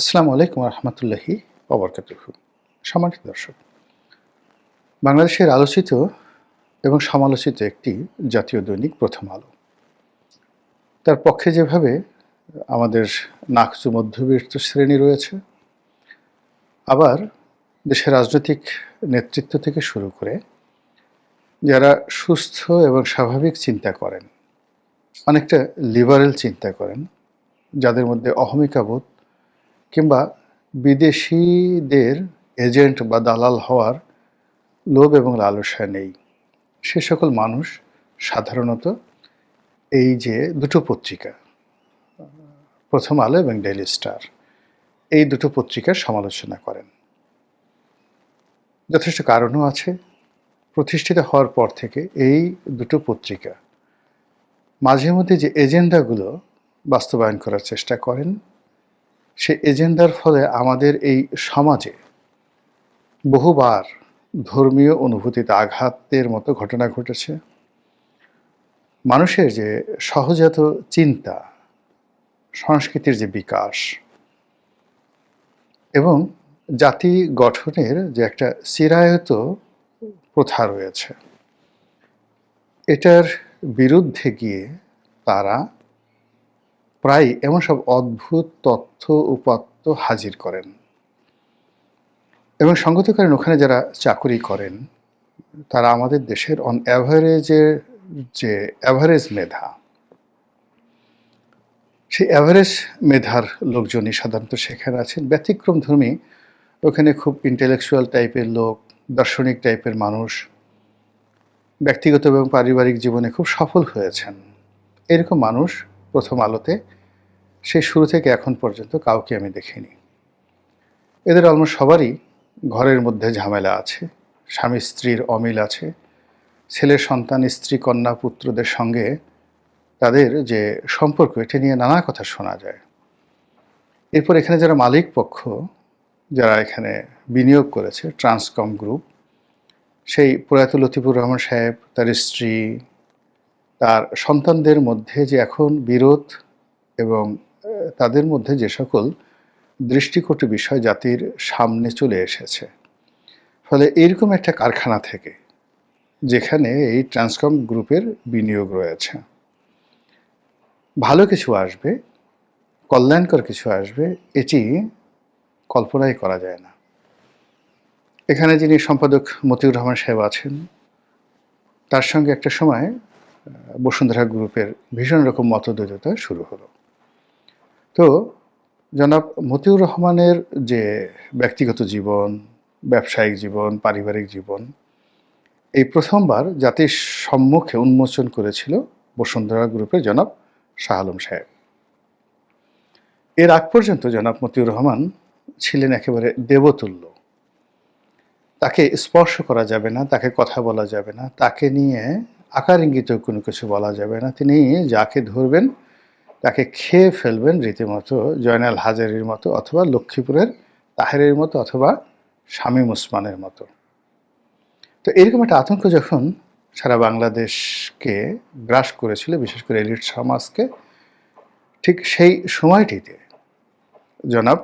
আসসালামু আলাইকুম রহমতুল্লাহি ওবরকাতুহু। সম্মানিত দর্শক, বাংলাদেশের আলোচিত এবং সমালোচিত একটি জাতীয় দৈনিক প্রথম আলো। তার পক্ষে যেভাবে আমাদের নাকচু মধ্যবিত্ত শ্রেণী রয়েছে, আবার দেশের রাজনৈতিক নেতৃত্ব থেকে শুরু করে যারা সুস্থ এবং স্বাভাবিক চিন্তা করেন, অনেকটা লিবারেল চিন্তা করেন, যাদের মধ্যে অহমিকাবোধ কিংবা বিদেশিদের এজেন্ট বা দালাল হওয়ার লোভ এবং লালসা নেই, সে সকল মানুষ সাধারণত এই যে দুটো পত্রিকা, প্রথম আলো এবং ডেইলি স্টার, এই দুটো পত্রিকার সমালোচনা করেন। যথেষ্ট কারণও আছে। প্রতিষ্ঠিত হওয়ার পর থেকে এই দুটো পত্রিকা মাঝে মধ্যে যে এজেন্ডাগুলো বাস্তবায়ন করার চেষ্টা করেন, সে এজেন্ডার ফলে আমাদের এই সমাজে বহুবার ধর্মীয় অনুভূতিতে আঘাতের মতো ঘটনা ঘটেছে। মানুষের যে সহজাত চিন্তা, সংস্কৃতির যে বিকাশ এবং জাতি গঠনের যে একটা চিরায়ত প্রথা রয়েছে, এটার বিরুদ্ধে গিয়ে তারা প্রায় এমন সব অদ্ভুত তথ্য উপাত্ত হাজির করেন এবং সঙ্গত করেন ওখানে যারা চাকুরি করেন তারা আমাদের দেশের অন অ্যাভারেজের যে অ্যাভারেজ মেধা, সেই অ্যাভারেজ মেধার লোকজনই সাধারণত সেখানে আছেন। ব্যতিক্রমধর্মী ওখানে খুব ইন্টেলেকচুয়াল টাইপের লোক, দার্শনিক টাইপের মানুষ, ব্যক্তিগত এবং পারিবারিক জীবনে খুব সফল হয়েছেন। এরকম মানুষ প্রথম আলোতে সেই শুরু থেকে এখন পর্যন্ত কাউকে আমি দেখিনি। এদের অলমোস্ট সবারই ঘরের মধ্যে ঝামেলা আছে, স্বামী স্ত্রীর অমিল আছে, ছেলের সন্তান, স্ত্রী, কন্যা, পুত্রদের সঙ্গে তাদের যে সম্পর্ক, এটা নিয়ে নানা কথা শোনা যায়। এরপর এখানে যারা মালিক পক্ষ, যারা এখানে বিনিয়োগ করেছে, ট্রান্সকম গ্রুপ, সেই প্রয়াত লতিফুর রহমান সাহেব, তার স্ত্রী, তার সন্তানদের মধ্যে যে এখন বিরোধ এবং তাদের মধ্যে যে সকল দৃষ্টিকটু বিষয় জাতির সামনে চলে এসেছে, ফলে এইরকম একটা কারখানা থেকে যেখানে এই ট্রান্সকম গ্রুপের বিনিয়োগ রয়েছে, ভালো কিছু আসবে, কল্যাণকর কিছু আসবে, এটি কল্পনাই করা যায় না। এখানে যিনি সম্পাদক মতিউর রহমান সাহেব আছেন, তার সঙ্গে একটা সময় বসুন্ধরা গ্রুপের ভীষণ রকম মতদ্বৈধতা শুরু হলো। তো জনাব মতিউর রহমানের যে ব্যক্তিগত জীবন, ব্যবসায়িক জীবন, পারিবারিক জীবন, এই প্রথমবার জাতির সম্মুখে উন্মোচন করেছিল বসুন্ধরা গ্রুপের জনাব শাহ আলম সাহেব। এর আগ পর্যন্ত জনাব মতিউর রহমান ছিলেন একেবারে দেবতুল্য। তাকে স্পর্শ করা যাবে না, তাকে কথা বলা যাবে না, তাকে নিয়ে আকার ইঙ্গিতেও কোনো কিছু বলা যাবে না। তিনি যাকে ধরবেন তাকে খেয়ে ফেলবেন, রীতিমতো জয়নাল হাজারীর মতো, অথবা লক্ষ্মীপুরের তাহেরের মতো, অথবা শামীম ওসমানের মতো। তো এরকম একটা আতঙ্ক যখন সারা বাংলাদেশকে গ্রাস করেছিল, বিশেষ করে এলিট সমাজকে, ঠিক সেই সময়টিতে জনাব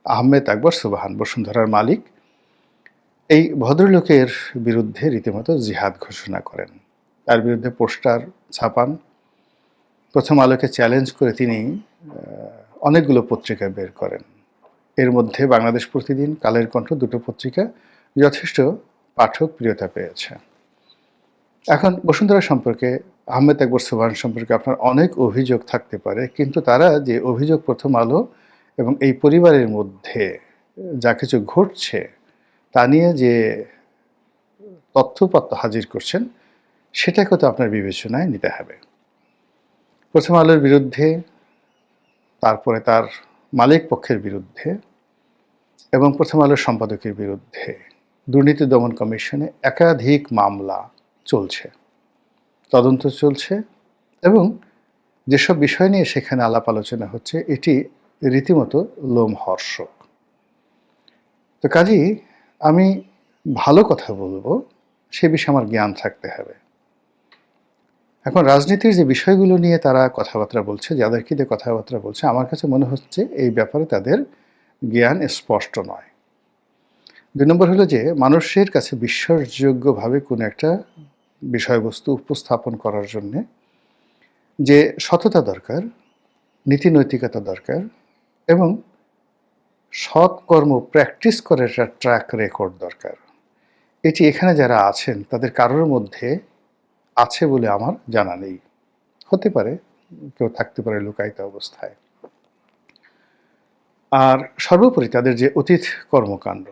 আহমেদ আকবর সুবহান, বসুন্ধরার মালিক, এই ভদ্রলোকের বিরুদ্ধে রীতিমতো জিহাদ ঘোষণা করেন। তার বিরুদ্ধে পোস্টার ছাপান। প্রথম আলোকে চ্যালেঞ্জ করে তিনি অনেকগুলো পত্রিকা বের করেন। এর মধ্যে বাংলাদেশ প্রতিদিন, কালের কণ্ঠ, দুটো পত্রিকা যথেষ্ট পাঠক প্রিয়তা পেয়েছে। এখন বসুন্ধরা সম্পর্কে, আহমেদ আকবর সুবহান সম্পর্কে আপনার অনেক অভিযোগ থাকতে পারে, কিন্তু তারা যে অভিযোগ প্রথম আলো এবং এই পরিবারের মধ্যে যা কিছু ঘটছে তা নিয়ে যে তথ্যপত্র হাজির করছেন, সেটাকে তো আপনার বিবেচনায় নিতে হবে। প্রথম আলোর বিরুদ্ধে, তারপরে তার মালিক পক্ষের বিরুদ্ধে এবং প্রথম আলোর সম্পাদকের বিরুদ্ধে দুর্নীতি দমন কমিশনে একাধিক মামলা চলছে, তদন্ত চলছে, এবং যেসব বিষয় নিয়ে সেখানে আলাপ আলোচনা হচ্ছে এটি রীতিমতো লোমহর্ষক। তো কাজেই আমি ভালো কথা বলবো, সে বিষয়ে আমার জ্ঞান থাকতে হবে। এখন রাজনীতির যে বিষয়গুলো নিয়ে তারা কথাবার্তা বলছে, যাদেরকে দিয়ে কথাবার্তা বলছে, আমার কাছে মনে হচ্ছে এই ব্যাপারে তাদের জ্ঞান স্পষ্ট নয়। ২ নম্বর হলো যে মানুষের কাছে বিশ্বাসযোগ্যভাবে কোনো একটা বিষয়বস্তু উপস্থাপন করার জন্যে যে সততা দরকার, নীতি নৈতিকতা দরকার এবং সৎকর্ম প্র্যাকটিস করার একটা ট্র্যাক রেকর্ড দরকার। এটি এখানে যারা আছেন তাদের কারোর মধ্যে আছে বলে আমার জানা নেই। হতে পারে, কেউ থাকতে পারে লুকায়িত অবস্থায়। আর সর্বোপরি তাদের যে অতীত কর্মকাণ্ড,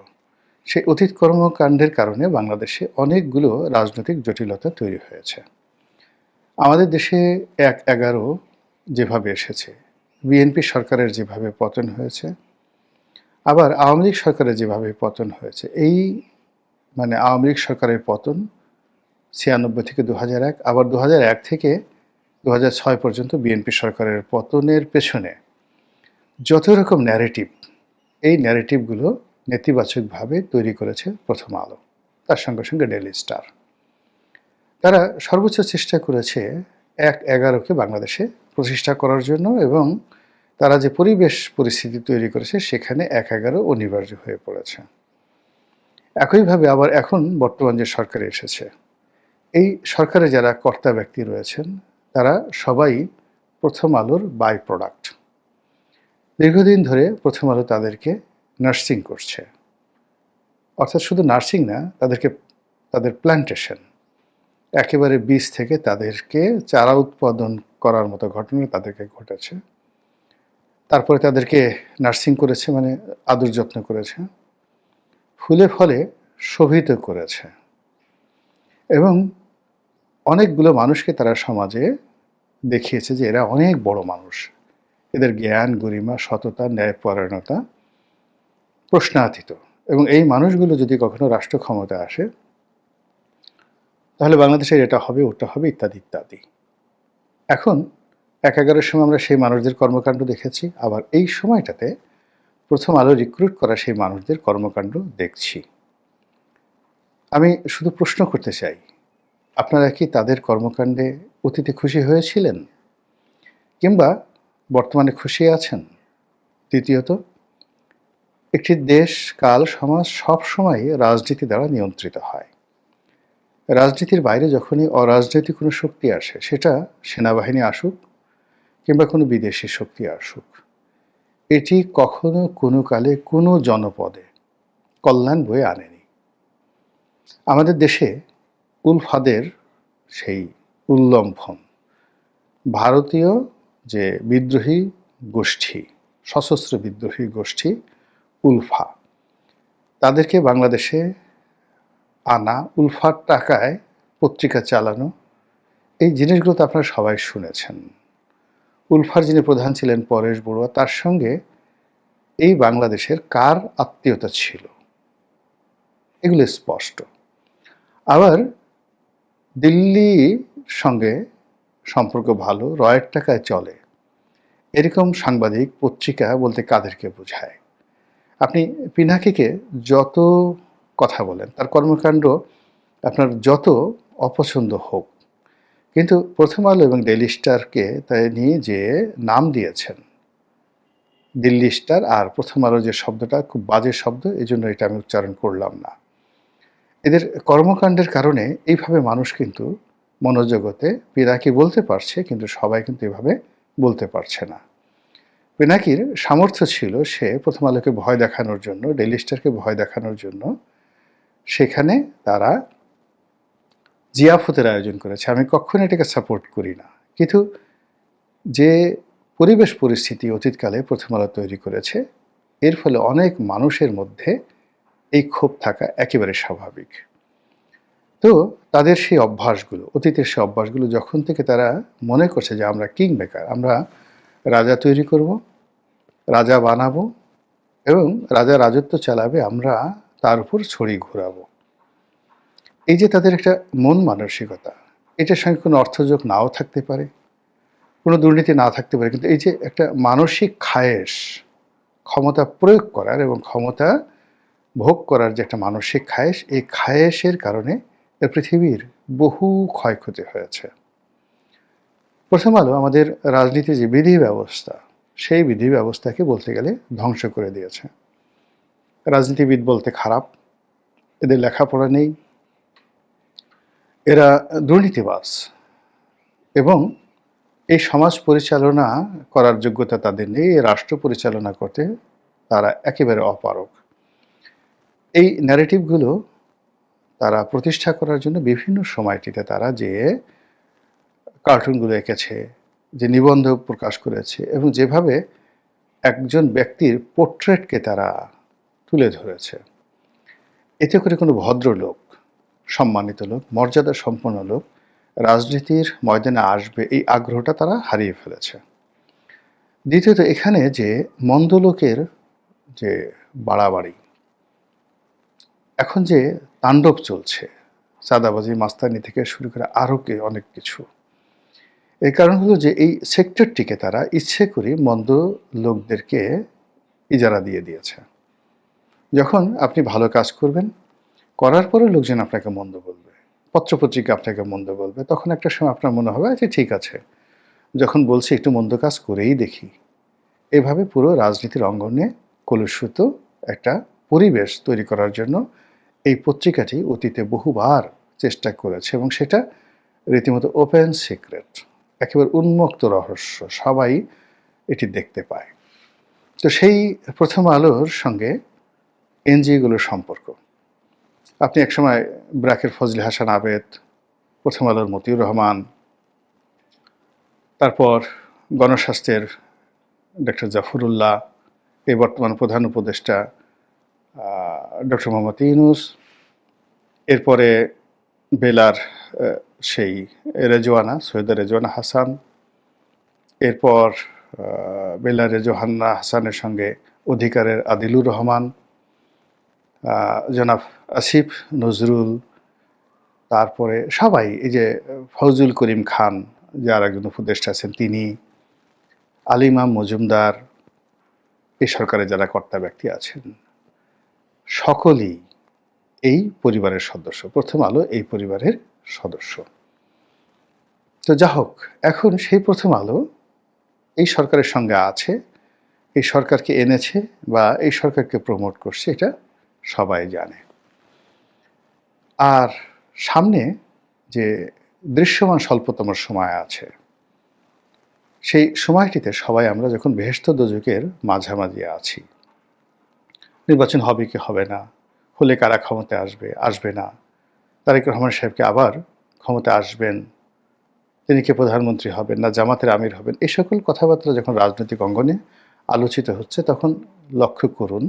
সেই অতীত কর্মকাণ্ডের কারণে বাংলাদেশে অনেকগুলো রাজনৈতিক জটিলতা তৈরি হয়েছে। আমাদের দেশে ১/১১ যেভাবে এসেছে, বিএনপি সরকারের যেভাবে পতন হয়েছে, আবার আওয়ামী লীগ সরকারের যেভাবে পতন হয়েছে, এই মানে আওয়ামী লীগ সরকারের পতন ৯৬ থেকে ২০০১, আবার ২০০১ থেকে ২০০৬ পর্যন্ত বিএনপি সরকারের পতনের পেছনে যত রকম ন্যারেটিভ, এই ন্যারেটিভগুলো নেতিবাচকভাবে তৈরি করেছে প্রথম আলো, তার সঙ্গে সঙ্গে ডেইলি স্টার। তারা সর্বোচ্চ চেষ্টা করেছে ১/১১কে বাংলাদেশে প্রতিষ্ঠা করার জন্য, এবং তারা যে পরিবেশ পরিস্থিতি তৈরি করেছে সেখানে ১/১১ অনিবার্য হয়ে পড়েছে। একইভাবে আবার এখন বর্তমান যে সরকার এসেছে, এই সরকারে যারা কর্তা ব্যক্তি রয়েছেন তারা সবাই প্রথম আলোর বাই প্রোডাক্ট। দীর্ঘদিন ধরে প্রথম আলো তাদেরকে নার্সিং করছে, অর্থাৎ শুধু নার্সিং না, তাদের প্ল্যান্টেশন, একেবারে বীজ থেকে তাদেরকে চারা উৎপাদন করার মতো ঘটনা তাদেরকে ঘটেছে। তারপরে তাদেরকে নার্সিং করেছে, মানে আদর যত্ন করেছে, ফুলে ফলে শোভিত করেছে, এবং অনেকগুলো মানুষকে তারা সমাজে দেখিয়েছে যে এরা অনেক বড় মানুষ, এদের জ্ঞান, গরিমা, সততা, ন্যায়পরায়ণতা প্রশ্নাতীত। এবং এই মানুষগুলো যদি কখনো রাষ্ট্র ক্ষমতায় আসে তাহলে বাংলাদেশের এটা হবে, ওটা হবে, ইত্যাদি ইত্যাদি। এখন ১/১১ সময় আমরা সেই মানুষদের কর্মকাণ্ড দেখেছি, আবার এই সময়টাতে প্রথম আলো রিক্রুট করা সেই মানুষদের কর্মকাণ্ড দেখছি। আমি শুধু প্রশ্ন করতে চাই, আপনারা কি তাদের কর্মকাণ্ডে অতীতে খুশি হয়েছিলেন, কিংবা বর্তমানে খুশি আছেন? দ্বিতীয়ত, একটি দেশ, কাল, সমাজ সবসময় রাজনীতি দ্বারা নিয়ন্ত্রিত হয়। রাজনীতির বাইরে যখনই অরাজনৈতিক কোনো শক্তি আসে, সেটা সেনাবাহিনী আসুক কিংবা কোনো বিদেশি শক্তি আসুক, এটি কখনো কোনো কালে কোনো জনপদে কল্যাণ বয়ে আনেনি। আমাদের দেশে উলফাদের সেই উল্লম্ফন, ভারতীয় যে বিদ্রোহী গোষ্ঠী, সশস্ত্র বিদ্রোহী গোষ্ঠী উলফা, তাদেরকে বাংলাদেশে আনা, উলফার টাকায় পত্রিকা চালানো, এই জিনিসগুলো তো আপনারা সবাই শুনেছেন। উলফার যিনি প্রধান ছিলেন পরেশ বড়ুয়া, তার সঙ্গে এই বাংলাদেশের কার আত্মীয়তা ছিল, এগুলো স্পষ্ট। আবার দিল্লির সঙ্গে সম্পর্ক ভালো, রয়ের টাকায় চলে, এরকম সাংবাদিক, পত্রিকা বলতে কাদেরকে বোঝায়? আপনি পিনাকিকে যত কথা বলেন, তার কর্মকাণ্ড আপনার যত অপছন্দ হোক, কিন্তু প্রথম আলো এবং ডেইলি স্টারকে তাই নিয়ে যে নাম দিয়েছেন দিল্লি স্টার, আর প্রথম আলো যে শব্দটা খুব বাজে শব্দ, এই জন্য এটা আমি উচ্চারণ করলাম না। এদের কর্মকাণ্ডের কারণে এইভাবে মানুষ কিন্তু মনোজগতে পিনাকি বলতে পারছে, কিন্তু সবাই কিন্তু এভাবে বলতে পারছে না। পিনাকির সামর্থ্য ছিল, সে প্রথম আলোকে ভয় দেখানোর জন্য, ডেইলি স্টারকে ভয় দেখানোর জন্য সেখানে তারা জিয়াফতের আয়োজন করেছে। আমি কখনো এটাকে সাপোর্ট করি না, কিন্তু যে পরিবেশ পরিস্থিতি অতীতকালে প্রথম আলো তৈরি করেছে, এর ফলে অনেক মানুষের মধ্যে এই ক্ষোভ থাকা একেবারে স্বাভাবিক। তো তাদের সেই অভ্যাসগুলো, অতীতের সেই অভ্যাসগুলো যখন থেকে তারা মনে করছে যে আমরা কিং মেকার, আমরা রাজা তৈরি করব, রাজা বানাবো, এবং রাজা রাজত্ব চালাবে, আমরা তার উপর ছড়ি ঘোরাবো, এই যে তাদের একটা মন মানসিকতা, এটার সঙ্গে কোনো অর্থযোগ নাও থাকতে পারে, কোনো দুর্নীতি না থাকতে পারে, কিন্তু এই যে একটা মানসিক খায়েশ, ক্ষমতা প্রয়োগ করার এবং ক্ষমতা ভোগ করার যে একটা মানসিক খায়েশ, এই খায়েশের কারণে পৃথিবীর বহু ক্ষয়ক্ষতি হয়েছে। প্রথম আলো আমাদের রাজনীতির যে বিধি ব্যবস্থা, সেই বিধি ব্যবস্থাকে বলতে গেলে ধ্বংস করে দিয়েছে। রাজনীতিবিদ বলতে খারাপ, এদের লেখাপড়া নেই, এরা দুর্নীতিবাজ এবং এই সমাজ পরিচালনা করার যোগ্যতা তাদের নেই, এই রাষ্ট্র পরিচালনা করতে তারা একেবারে অপারগ। এই ন্যারেটিভগুলো তারা প্রতিষ্ঠা করার জন্য বিভিন্ন সময়টিতে তারা যে কার্টুনগুলো এঁকেছে, যে নিবন্ধ প্রকাশ করেছে এবং যেভাবে একজন ব্যক্তির পোর্ট্রেটকে তারা তুলে ধরেছে, এতে করে কোনো ভদ্রলোক, সম্মানিত লোক, মর্যাদা সম্পন্ন লোক রাজনীতির ময়দানে আসবে এই আগ্রহটা তারা হারিয়ে ফেলেছে। দ্বিতীয়ত, এখানে যে মন্দ লোকের যে বাড়াবাড়ি, এখন যে তাণ্ডব চলছে, চাঁদাবাজি, মাস্তানি থেকে শুরু করে আরও অনেক কিছু, এর কারণ হলো যে এই সেক্টরটিকে তারা ইচ্ছে করে মন্দ লোকদেরকে ইজারা দিয়ে দিয়েছে। যখন আপনি ভালো কাজ করবেন, করার পরেও লোকজন আপনাকে মন্দ বলবে, পত্রপত্রিকা আপনাকে মন্দ বলবে, তখন একটা সময় আপনার মনে হবে যে ঠিক আছে, যখন বলছি একটু মন্দ কাজ করেই দেখি। এভাবে পুরো রাজনীতির অঙ্গনে কলুষিত একটা পরিবেশ তৈরি করার জন্য এই পত্রিকাটি অতীতে বহুবার চেষ্টা করেছে এবং সেটা রীতিমতো ওপেন সিক্রেট, একেবারে উন্মুক্ত রহস্য, সবাই এটি দেখতে পায়। তো সেই প্রথম আলোর সঙ্গে এনজিওগুলোর সম্পর্ক, আপনি একসময় ব্র্যাকের ফজলে হাসান আবেদ, প্রথম আলোর মতিউর রহমান, তারপর গণস্বাস্থ্যের ডক্টর জাফরুল্লাহ, এই বর্তমান প্রধান উপদেষ্টা ডক্টর মোহাম্মদ ইউনূস, এরপরে বেলার সেই রেজওয়ানা, সৈয়দা রেজওয়ানা হাসান, এরপর বেলার রেজওয়ানা হাসানের সঙ্গে অধিকারের আদিলুর রহমান, জনাব আসিফ নজরুল, তারপরে সবাই, এই যে ফজলুল করিম খান যার একজন উপদেষ্টা আছেন তিনি, আলিমাম মজুমদার, এই সরকারে যারা কর্তা ব্যক্তি আছেন, সকলেই এই পরিবারের সদস্য, প্রথম আলো এই পরিবারের সদস্য। তো যা হোক, এখন সেই প্রথম আলো এই সরকারের সঙ্গে আছে, এই সরকারকে এনেছে বা এই সরকারকে প্রমোট করছে, এটা সবাই জানে। আর সামনে যে দৃশ্যমান স্বল্পতম সময় আছে, সেই সময়টিতে সবাই আমরা যখন বেহেশত দোজখের মাঝামাঝি আছি, নির্বাচন হবে কি হবে না, হলে কারা ক্ষমতায় আসবে, আসবে না, তারেক রহমান সাহেবকে আবার ক্ষমতায় আসবেন, তিনি কে প্রধানমন্ত্রী হবেন না জামাতের আমির হবেন, এই সকল কথাবার্তা যখন রাজনৈতিক অঙ্গনে আলোচিত হচ্ছে, তখন লক্ষ্য করুন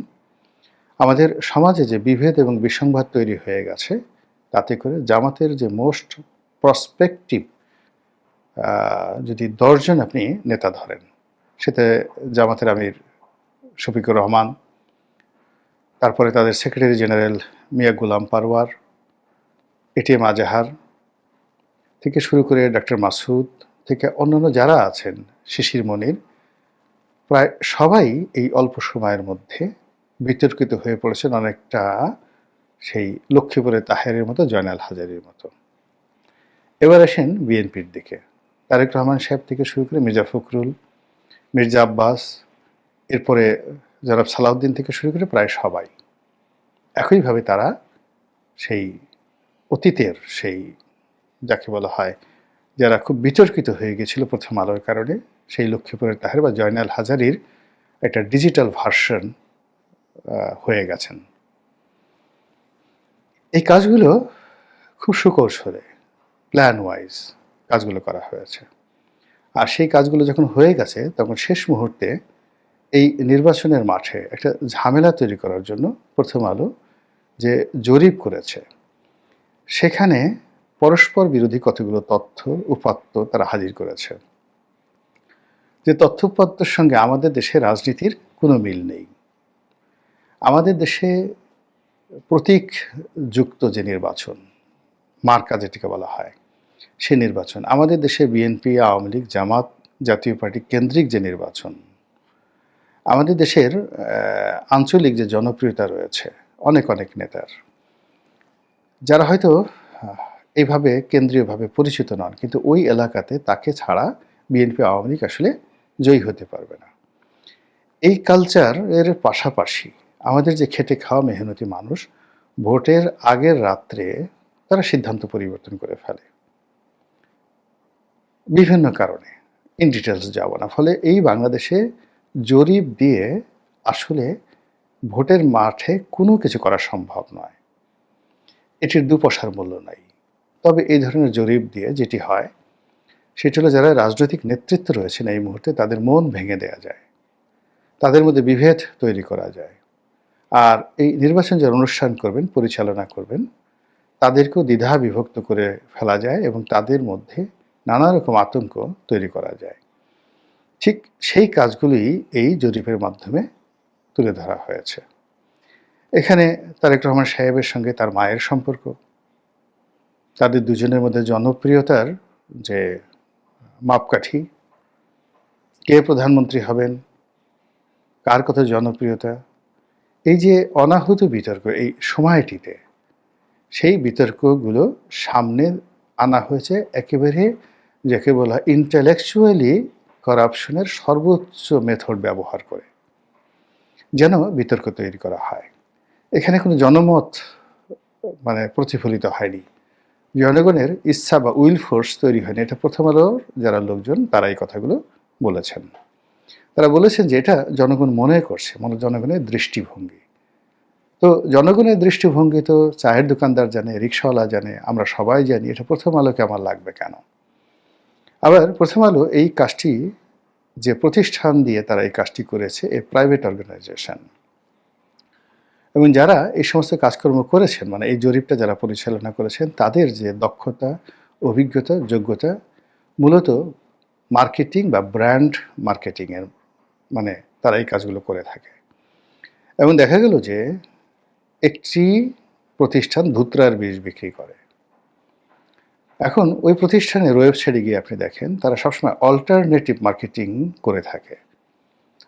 আমাদের সমাজে যে বিভেদ এবং বিসংবাদ তৈরি হয়ে গেছে, তাতে করে জামাতের যে মোস্ট প্রসপেক্টিভ যদি 10 জন আপনি নেতা ধরেন, সেটা জামাতের আমির শফিকুর রহমান, তারপরে তাদের সেক্রেটারি জেনারেল মিয়া গোলাম পারওয়ার, এটিএম আজহার থেকে শুরু করে ডক্টর মাসুদ থেকে অন্যান্য যারা আছেন, শিশির মনির, প্রায় সবাই এই অল্প সময়ের মধ্যে বিতর্কিত হয়ে পড়েছেন, অনেকটা সেই লক্ষ্মীপুরের তাহেরের মতো, জয়নাল হাজারীর মতো। এবার আসেন বিএনপির দিকে, তারেক রহমান সাহেব থেকে শুরু করে মির্জা ফখরুল, মির্জা আব্বাস, এরপরে জনাব সালাউদ্দিন থেকে শুরু করে প্রায় সবাই একইভাবে তারা সেই অতীতের সেই যাকে বলা হয় যারা খুব বিতর্কিত হয়ে গেছিল প্রথম আলোর কারণে, সেই লক্ষ্মীপুরের তাহের বা জয়নাল হাজারীর একটা ডিজিটাল ভার্সন হয়ে গেছেন। এই কাজগুলো খুব সুকৌশলে, প্ল্যান ওয়াইজ কাজগুলো করা হয়েছে। আর সেই কাজগুলো যখন হয়ে গেছে, তখন শেষ মুহূর্তে এই নির্বাচনের মাঠে একটা ঝামেলা তৈরি করার জন্য প্রথম আলো যে জরিপ করেছে, সেখানে পরস্পর বিরোধী কতগুলো তথ্য উপাত্ত তারা হাজির করেছে, যে তথ্য উপাত্তের সঙ্গে আমাদের দেশের রাজনীতির কোনো মিল নেই। আমাদের দেশে প্রতীকযুক্ত যে নির্বাচন, মার্কা যেটিকে বলা হয়, সে নির্বাচন, আমাদের দেশে বিএনপি, আওয়ামী লীগ, জামাত, জাতীয় পার্টি কেন্দ্রিক যে নির্বাচন, আমাদের দেশের আঞ্চলিক যে জনপ্রিয়তা রয়েছে অনেক অনেক নেতার, যারা হয়তো এইভাবে কেন্দ্রীয়ভাবে পরিচিত নন, কিন্তু ওই এলাকাতে তাকে ছাড়া বিএনপি আওয়ামী লীগ আসলে জয়ী হতে পারবে না। এই কালচার এর পাশাপাশি আমাদের যে খেটে খাওয়া মেহনতি মানুষ ভোটের আগের রাত্রে তারা সিদ্ধান্ত পরিবর্তন করে ফেলে বিভিন্ন কারণে, ইন ডিটেলস যাব না। ফলে এই বাংলাদেশে জরিপ দিয়ে আসলে ভোটের মাঠে কোনো কিছু করা সম্ভব নয়, এটির দুপয়সার মূল্য নাই। তবে এই ধরনের জরিপ দিয়ে যেটি হয় সেটি হলো যারা রাজনৈতিক নেতৃত্ব রয়েছেন এই মুহূর্তে তাদের মন ভেঙে দেওয়া যায়, তাদের মধ্যে বিভেদ তৈরি করা যায়। আর এই নির্বাচন যারা অনুষ্ঠান করবেন, পরিচালনা করবেন, তাদেরকেও দ্বিধা বিভক্ত করে ফেলা যায় এবং তাদের মধ্যে নানা রকম আতঙ্ক তৈরি করা যায়। ঠিক সেই কাজগুলি এই জরিপের মাধ্যমে তুলে ধরা হয়েছে। এখানে তারেক রহমান সাহেবের সঙ্গে তার মায়ের সম্পর্ক, তাদের দুজনের মধ্যে জনপ্রিয়তার যে মাপকাঠি, কে প্রধানমন্ত্রী হবেন, কার কত জনপ্রিয়তা, এই যে অনাহুত বিতর্ক এই সময়টিতে, সেই বিতর্কগুলো সামনে আনা হয়েছে একেবারে যাকে বলা ইন্টেলেকচুয়ালি করাপশনের সর্বোচ্চ মেথড ব্যবহার করে, যেন বিতর্ক তৈরি করা হয়। এখানে কোনো জনমত প্রতিফলিত হয়নি, জনগণের ইচ্ছা বা উইল ফোর্স তৈরি হয়নি। এটা প্রথম আলোর যারা লোকজন তারা এই কথাগুলো বলেছেন। তারা বলেছেন যে এটা জনগণ মনে করছে, জনগণের দৃষ্টিভঙ্গি। তো জনগণের দৃষ্টিভঙ্গি তো চায়ের দোকানদার জানে, রিক্সাওয়ালা জানে, আমরা সবাই জানি। এটা প্রথম আলোকে আমার লাগবে কেন? আবার প্রথম আলো এই কাজটি যে প্রতিষ্ঠান দিয়ে তারা এই কাজটি করেছে, এ প্রাইভেট অর্গানাইজেশন, এবং যারা এই সমস্ত কাজকর্ম করেছেন এই জরিপটা যারা পরিচালনা করেছেন তাদের যে দক্ষতা, অভিজ্ঞতা, যোগ্যতা মূলত মার্কেটিং বা ব্র্যান্ড মার্কেটিংয়ের তারা এই কাজগুলো করে থাকে। এবং দেখা গেল যে একটি প্রতিষ্ঠান ধুতরার বীজ বিক্রি করে। এখন ওই প্রতিষ্ঠানের ওয়েবসাইটে গিয়ে আপনি দেখেন তারা সবসময় অল্টারনেটিভ মার্কেটিং করে থাকে,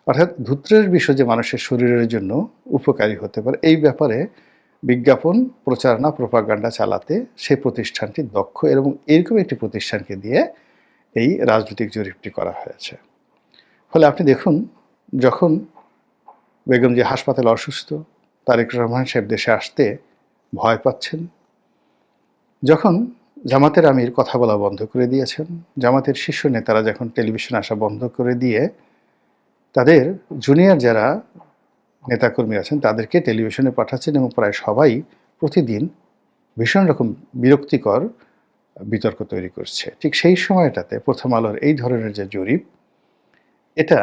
অর্থাৎ ধুত্রের বিষয় যে মানুষের শরীরের জন্য উপকারী হতে পারে এই ব্যাপারে বিজ্ঞাপন, প্রচারণা, প্রোপাগান্ডা চালাতে সেই প্রতিষ্ঠানটি দক্ষ, এবং এরকম একটি প্রতিষ্ঠানকে দিয়ে এই রাজনৈতিক জরিপটি করা হয়েছে। ফলে আপনি দেখুন, যখন বেগম যে হাসপাতালে অসুস্থ, তারেক রহমান সাহেব দেশে আসতে ভয় পাচ্ছেন, যখন জামাতের আমির কথা বলা বন্ধ করে দিয়েছেন, জামাতের শীর্ষ নেতারা যখন টেলিভিশনে আসা বন্ধ করে দিয়ে তাদের জুনিয়র যারা নেতাকর্মী আছেন তাদেরকে টেলিভিশনে পাঠাচ্ছেন, এবং প্রায় সবাই প্রতিদিন ভীষণ রকম বিরক্তিকর বিতর্ক তৈরি করছে, ঠিক সেই সময়টাতে প্রথম আলোর এই ধরনের যে জরিপ, এটা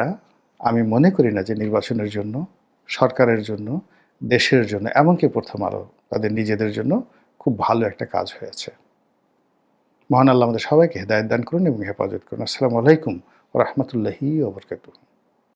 আমি মনে করি না যে নির্বাচনের জন্য, সরকারের জন্য, দেশের জন্য, এমনকি প্রথম আলো তাদের নিজেদের জন্য খুব ভালো একটা কাজ হয়েছে। মহান আল্লাহ আমাদের সবাইকে হেদায়েত দান করুন এবং হেফাজত করুন। আসসালামু আলাইকুম ওয়া রাহমাতুল্লাহি ওয়া বারাকাতুহু।